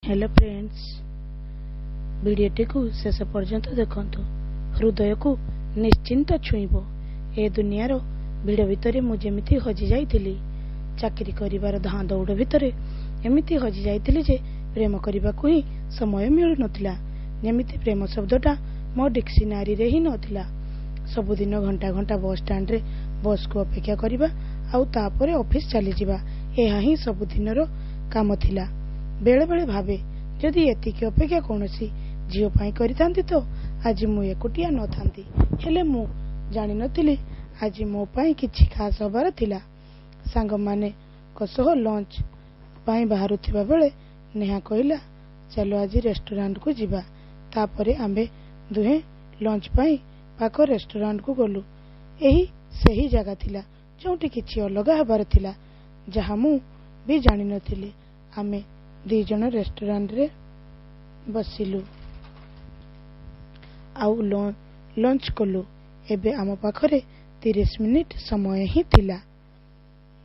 Hello friends, भिडियोटी को शेष पर्यंत देखंतु। हृदय को निश्चिंत छुईब। ए दुनियार भिड़ भितर मु जेमिति हजि जाइतिली, चाकरी करिवार धाँ दौड़ भितर एमिति हजि जाइतिली जे प्रेम करबाकू ही समय मिलु नथिला। जेमिति प्रेम शब्दटा मो डिक्शनारी रे ही नथिला। सबुदिन घंटा घंटा बस स्टैंड रे बस को अपेक्षा करिबा आउ तापरे ऑफिस चली जिबा, एहा ही सबुदिनर काम थिला। बेले बेले भावे जदि एतिकी अपेक्षा कौनसी झील पाई करिथांती तो आज मु एकुटिया न थांती। हेले मु जानि नथिली आज मो पाई किछि खास हबार थिला। सांग माने कसह लंच पाई बाहरुथिबा बेले नेहा कहिला, चलो आज रेस्टोरेंट को जिबा। तापरे आंबे दुहे लंच पाई पाख रेस्टोरेंट को गलु। एही सही जगह थिला जोंटी किछि अलगा हबार थिला, जहा मु भी जानि नथिली। आमे दी जन रेस्टोरेंट रे बसिलु आउ लंच कलु। एबे आम पाखरे 30 मिनिट समय ही थिला।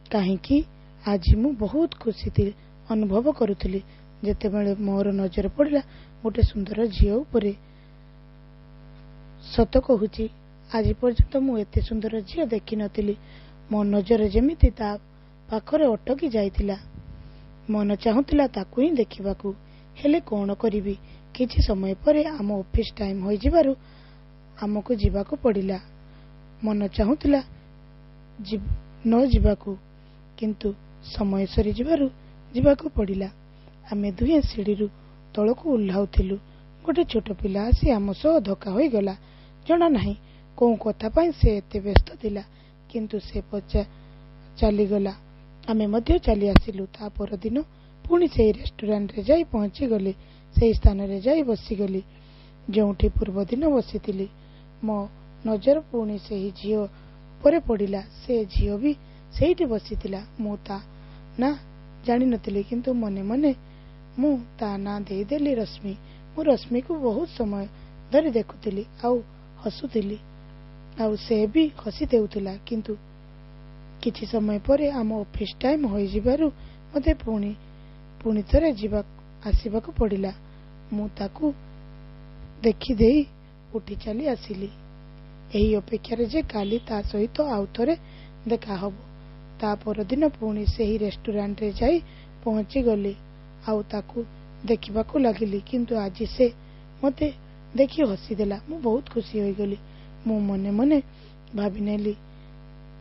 काहेकि आज मु बहुत खुशी अनुभव करुथिली जेतेबेले मोर नजर पड़िला गोटे सुंदर झील उपरे। सत कहूची, आज पर्यंत मु एते सुंदर झील देखि नथिली। मो नजर जेमिति ता पाखरे अटकी जाइतिला। मन चाहुतिला ताकू ही देखिबाकू, हेले कोन करिबी। किछि समय परे आम ऑफिस टाइम होई जिबारु आमको जिबाकू पड़िला। मन चाहुतिला न जिबाकू, किंतु समय सरी जिबारु जिबाकू पड़िला। आमे दुहे सीढ़ी तलकू उल्लाउथिलु। गोटे छोट पिला आसी आम सह धक्का होई गला। जना नाही कोन कथा पाई से एते व्यस्त थिला, किंतु से पचा चली गला। आमे मध्य चली आसिलु। ता पर दिन पुणी से रेस्टोरेंट रे जाई पहुंची गली। से स्थान रे जाई बसी गली जोंठी पूर्व दिन बसीतिली। मो नजर पुणी से ही झियो परे पड़िला। से झियो भी सेठी बसीतिला। मु ता ना जानि नथिली, किंतु मने मने मु ता ना देई देली रश्मि। मु रश्मि को बहुत समय धरी देखुतिली आउ हसुतिली, आउ से भी हसी देउतिला। किंतु किछि समय परे आम ऑफिस टाइम होई जिबारु मते पुणी थरे आसिबाकू पड़िला। मु ताकू देखि देई उठी चली आसिली, एही अपेक्षा जे काली ता सहित आउ थरे देखा हबो। ता पर दिन पुणी सेही रेस्टोरेंट रे जाई पहुंची गली आउ ताकू देखिबाकू लागिली। किंतु आज से मते देखि हसी देला। मु बहुत खुशी होई गली। मु मने मने भाबी नेली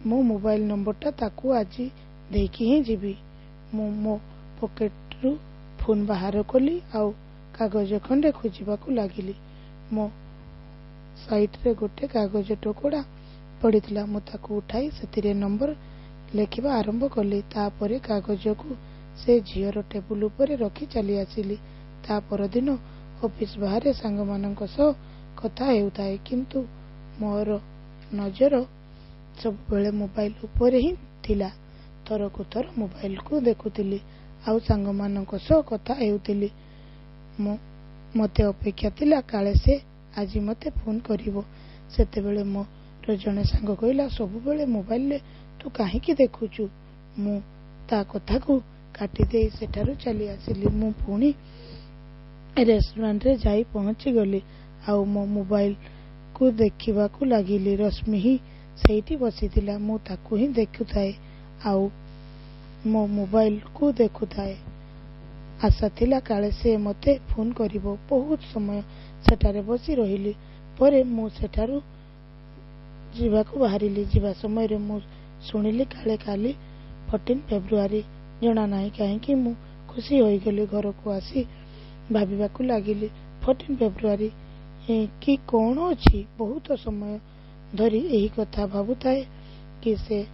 मो मोबाइल नंबरटा ताकू आज देकी ही जीवी। मो पॉकेट रु फोन बाहर कली आउ कागज खंडे खोजिबाकू लागिली। मो साइट रे गोटे कागज टोकड़ा पड़िथिला। मु ताकू उठाई सेतिरे नंबर लेखिबा आरंभ कली। तापरे कागज को से झियर टेबुल उपरे रखी चली आसिली। ता पर दिन ऑफिस बाहर सांग मानक सह कथा हेउताए, किंतु मोर नजर सब बेले मोबाइल ऊपर ही थिला। थर को थर मोबाइल को देखुतिली आउ सांग मानक सह कथा हेउतिली। मते अपेक्षा थिला काले से आज मते फोन करिवो। सेते बेले मोर जने सांग कहिला, सब बेले मोबाइल ले तू काहेकि देखुचु। मु ता कथा को काटी दे सेठारु चली आसिली। मु पुणी रेस्टोरेंट रे जाई पहुंची गली आउ मो मोबाइल को देखिबाकू लागिली। रश्मि ही सेठी बसीतिला। मु ताकू ही देखुथाए आउ मो मोबाइल को देखुथाए। आशा थिला काले से मते फोन करिवो। बहुत समय सेठारे बसी रहिली परे मु सेठारु जिबाकू बाहरिली। जिबा समय रे मु सुनिली काले काली 14 फेब्रुआरी। जना नाही काहेकि मु खुशी होई गली। घर को आसी भाबिबाकू लागिली 14 फेब्रुआरी कि कोन अछि। बहुत समय धरी एही कथा भाबुताए कि से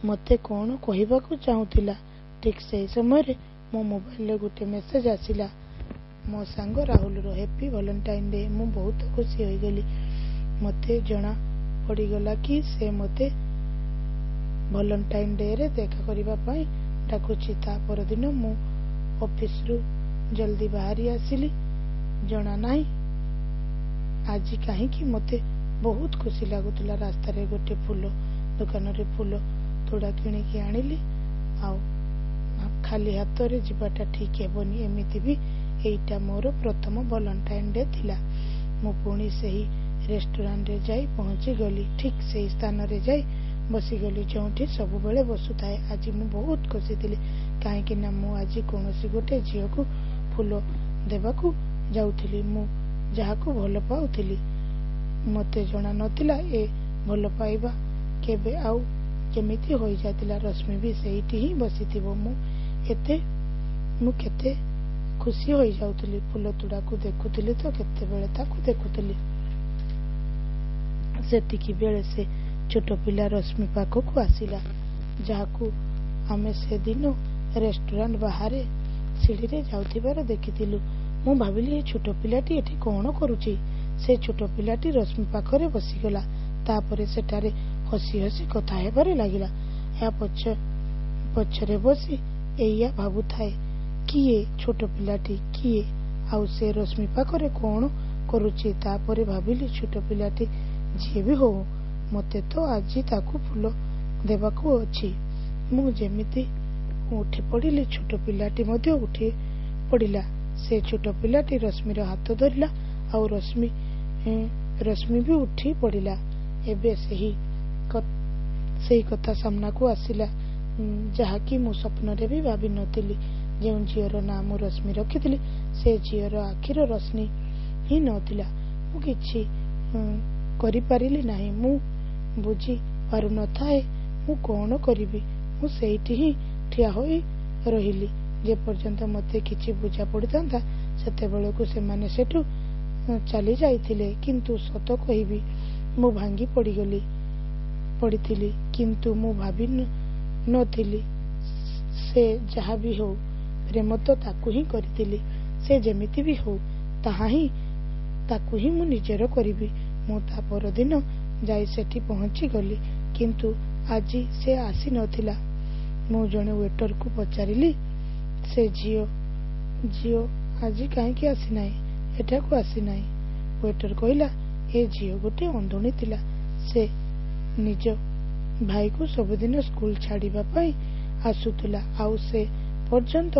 मते कोन कहिबाकू चाहुतिला। ठीक से समय रे मो मोबाइल रे गोटे मेसेज आसिला, मो सांग राहुल रो हैप्पी वैलेंटाइन डे। मु बहुत खुशी होई गली। मते जना पड़ी गला कि से मते वैलेंटाइन डे रे देखा करिबा पई डाकुची। ता पर दिन मु ऑफिस रु जल्दी बाहरी आसिली। जना नाही आज काहेकि मते बहुत खुशी लागुतला। रास्ता रे गोटे फूल दुकान रे फूल थोड़ा किणिकी आनिली। आउ खाली हाथ रे जिबाटा ठीक हेबनी, एमिति भी ଏଇଟା ମୋର ପ୍ରଥମ ଭ୍ୟାଲେଣ୍ଟାଇନ ଡେ ଥିଲା। ମୁଁ ପୁଣି ସେହି ରେଷ୍ଟୁରାଣ୍ଟରେ ଯାଇ ପହଞ୍ଚିଗଲି। ଠିକ୍ ସେହି ସ୍ଥାନରେ ଯାଇ ବସିଗଲି ଯେଉଁଠି ସବୁବେଳେ ବସୁଥାଏ। ଆଜି ମୁଁ ବହୁତ ଖୁସି ଥିଲି, କାହିଁକି ନା ମୁଁ ଆଜି କୌଣସି ଗୋଟେ ଝିଅକୁ ଫୁଲ ଦେବାକୁ ଯାଉଥିଲି, ମୁଁ ଯାହାକୁ ଭଲ ପାଉଥିଲି। ମୋତେ ଜଣା ନଥିଲା ଏ ଭଲ ପାଇବା କେବେ ଆଉ କେମିତି ହୋଇଯାଇଥିଲା। ରଶ୍ମି ବି ସେଇଠି ହିଁ ବସିଥିବ। ମୁଁ କେତେ ଖୁସି ହୋଇଯାଉଥିଲି। ଫୁଲ ତୁଡ଼ାକୁ ଦେଖୁଥିଲି ତ କେତେବେଳେ ତାକୁ ଦେଖୁଥିଲି। ସେତିକି ବେଳେ ସେ ଛୋଟ ପିଲା ରଶ୍ମି ପାଖକୁ ଆସିଲା, ଯାହାକୁ ଆମେ ସେଦିନ ରେଷ୍ଟୁରାଣ୍ଟ ବାହାରେ ସିଡ଼ିରେ ଯାଉଥିବାର ଦେଖିଥିଲୁ। ମୁଁ ଭାବିଲି ଏ ଛୋଟ ପିଲାଟି ଏଠି କ'ଣ କରୁଛି। ସେ ଛୋଟ ପିଲାଟି ରଶ୍ମି ପାଖରେ ବସିଗଲା। ତାପରେ ସେଠାରେ ହସି ହସି କଥା ହେବାରେ ଲାଗିଲା। ଏହା ପଛରେ ବସି ଏଇଆ ଭାବୁଥାଏ, କିଏ ଛୋଟ ପିଲାଟି, କିଏ ଆଉ ସେ ରଶ୍ମି ପାଖରେ କ'ଣ କରୁଛି। ତାପରେ ଭାବିଲି ଛୋଟ ପିଲାଟି ଯିଏ ବି ହଉ, ମୋତେ ତ ଆଜି ତାକୁ ଫୁଲ ଦେବାକୁ ଅଛି। ମୁଁ ଯେମିତି ଉଠି ପଡ଼ିଲି, ଛୋଟ ପିଲାଟି ମଧ୍ୟ ଉଠି ପଡ଼ିଲା। ସେ ଛୋଟ ପିଲାଟି ରଶ୍ମିର ହାତ ଧରିଲା ଆଉ ରଶ୍ମି ବି ଉଠି ପଡ଼ିଲା। ଏବେ ସେହି କଥା ସାମ୍ନାକୁ ଆସିଲା, ଯାହାକି ମୁଁ ସ୍ୱପ୍ନରେ ବି ଭାବି ନଥିଲି। ଯେଉଁ ଝିଅର ନାଁ ମୁଁ ରଶ୍ମି ରଖିଥିଲି, ସେ ଝିଅର ଆଖିର ରୋଶନୀ ହିଁ ନଥିଲା। ମୁଁ କିଛି କରିପାରିଲି ନାହିଁ। ମୁଁ ବୁଝି ପାରୁନଥାଏ ମୁଁ କ'ଣ କରିବି। ମୁଁ ସେଇଠି ହିଁ ଠିଆ ହୋଇ ରହିଲି। ଯେପର୍ଯ୍ୟନ୍ତ ମୋତେ କିଛି ବୁଝା ପଡ଼ିଥାନ୍ତା, ସେତେବେଳକୁ ସେମାନେ ସେଠୁ ଚାଲି ଯାଇଥିଲେ। କିନ୍ତୁ ସତ କହିବି, ମୁଁ ଭାଙ୍ଗି ପଡ଼ିଥିଲି। କିନ୍ତୁ ମୁଁ ଭାବି ନଥିଲି ସେ ଯାହା ବି ହଉ, ପ୍ରେମ ତ ତାକୁ ହିଁ କରିଥିଲି। ସେ ଯେମିତି ବି ହଉ, ତାକୁ ହିଁ ମୁଁ ନିଜର କରିବି। ମୁଁ ତା ପରଦିନ ଯାଇ ସେଠି ପହଞ୍ଚିଗଲି, କିନ୍ତୁ ଆଜି ସେ ଆସି ନଥିଲା। ମୁଁ ଜଣେ ୱେଟରକୁ ପଚାରିଲି, ସେ ଝିଅ ଆଜି କାହିଁକି ଆସିନାହିଁ, ଏଠାକୁ ଆସିନାହିଁ। ୱେଟର କହିଲା, ଏ ଝିଅ ଗୋଟେ ଅନ୍ଧୁଣୀ ଥିଲା। ସେ ନିଜ ଭାଇକୁ ସବୁଦିନ ସ୍କୁଲ ଛାଡ଼ିବା ପାଇଁ ଆସୁଥିଲା, ଆଉ ସେ ପର୍ଯ୍ୟନ୍ତ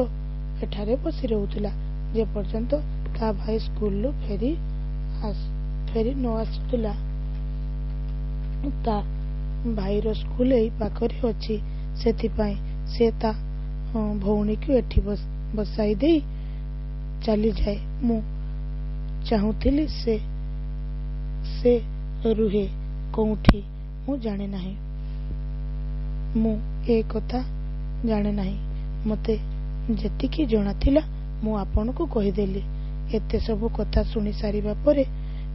ଏଠାରେ ବସି ରହୁଥିଲା, ଯେପର୍ଯ୍ୟନ୍ତ ତା ଭାଇ ସ୍କୁଲରୁ ଫେରି ନ ଆସୁଥିଲା। ତା ଭାଇର ସ୍କୁଲ ଏଇ ପାଖରେ ଅଛି, ସେଥିପାଇଁ ସେ ତା ଭଉଣୀକୁ ଏଠି ବସାଇ ଦେଇ ଚାଲିଯାଏ। ମୁଁ ଚାହୁଁଥିଲି ସେ ରୁହେ କୋଉଠି ମୁଁ ଜାଣେ ନାହିଁ। ମୁଁ ଏ କଥା ଜାଣେ ନାହିଁ। ମୋତେ ଯେତିକି ଜଣାଥିଲା ମୁଁ ଆପଣଙ୍କୁ କହିଦେଲି। ଏତେ ସବୁ କଥା ଶୁଣି ସାରିବା ପରେ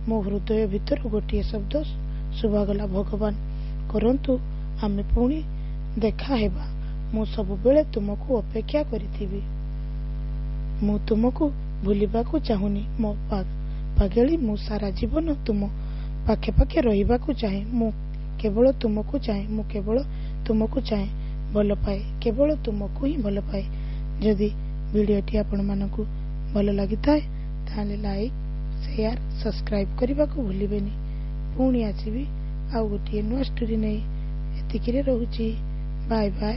ମୋ ହୃଦୟ ଭିତରୁ ଗୋଟିଏ ଶବ୍ଦ ଶୁଭାଗଲା, ଭଗବାନ କରନ୍ତୁ ଆମେ ପୁଣି ଦେଖା ହେବା। ମୁଁ ସବୁବେଳେ ତୁମକୁ ଅପେକ୍ଷା କରିଥିବି। ମୁଁ ତୁମକୁ ଭୁଲିବାକୁ ଚାହୁଁନି ମୋ ପାଗେଳି। ମୁଁ ସାରା ଜୀବନ ତୁମ ପାଖେ ପାଖେ ରହିବାକୁ ଚାହେଁ। ମୁଁ କେବଳ ତୁମକୁ ଚାହେଁ, ଭଲ ପାଏ, କେବଳ ତୁମକୁ ହିଁ ଭଲ ପାଏ। ଯଦି ଭିଡ଼ିଓଟି ଆପଣମାନଙ୍କୁ ଭଲ ଲାଗିଥାଏ, ତାହେଲେ ଲାଇକ୍, ସେୟାର, ସବସ୍କ୍ରାଇବ କରିବାକୁ ଭୁଲିବେନି। ପୁଣି ଆସିବି ଆଉ ଗୋଟିଏ ନୂଆ ଷ୍ଟୋରି ନେଇ। ଏତିକିରେ ରହୁଛି। Bye bye.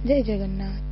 ଜୟ ଜଗନ୍ନାଥ।